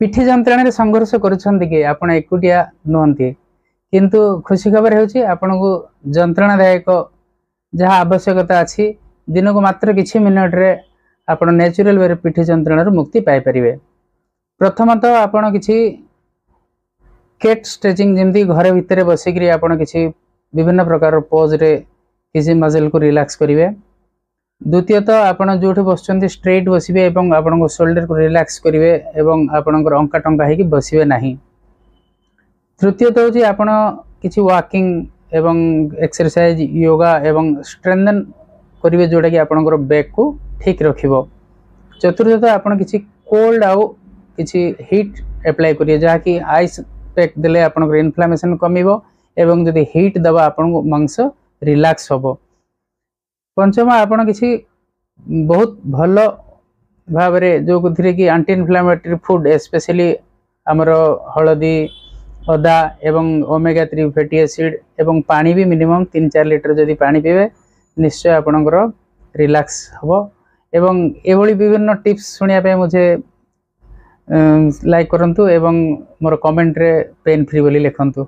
पिठी जंत्रणा संघर्ष करुछंती कि आपण एकुटिया नुहंती किंतु खुशी खबर हेउची आपनको जंत्रणादायक जहाँ आवश्यकता अछि दिन को मात्र किछि मिनट रे आपण नेचुरल वे पिठी जंत्रणा मुक्ति पाई परिबे। प्रथमतः आपण किछि केट स्ट्रेचिंग जेमती घर भितर बसिकरी आपण किछि विभिन्न प्रकार पोज रे किछि मसल को रिलैक्स करिवे। द्वितीयतः आपण जोठी बसचंती स्ट्रेट बसिबे एवं आपण शोल्डर को रिलैक्स करिवे एवं आपणकर अंका टंका हेकि बसिबे नाही। तृतीयतः होची आपण किछि वॉकिंग एवं एक्सरसाइज योगा एवं स्ट्रेंथन करिवे जोटा कि आपणकर बैक को ठीक रखिबो। चतुर्थतः आपण किछि कोल्ड आउ किछि हीट अप्लाई करिए जहा कि आइस पैक देले आपणकर इन्फ्लेमेशन कमिबो एवं जदि हीट दबा आपण मांस रिलैक्स होबो। पंचम आपण किछि बहुत भल भाव जो कुथिरे कि एंटी इन्फ्लेमेटरी फूड स्पेशली हमर हळदी अदा एवं ओमेगा 3 फैटी एसिड एवं पानी भी मिनिमम 3-4 लीटर जदि पानी पीबे निश्चय आपणकर रिलैक्स हबो। एवं एभली विभिन्न टिप्स सुनिया पे मुझे लाइक करंतु एवं मोर कमेंट रे पेन फ्री बोली लिखंतु।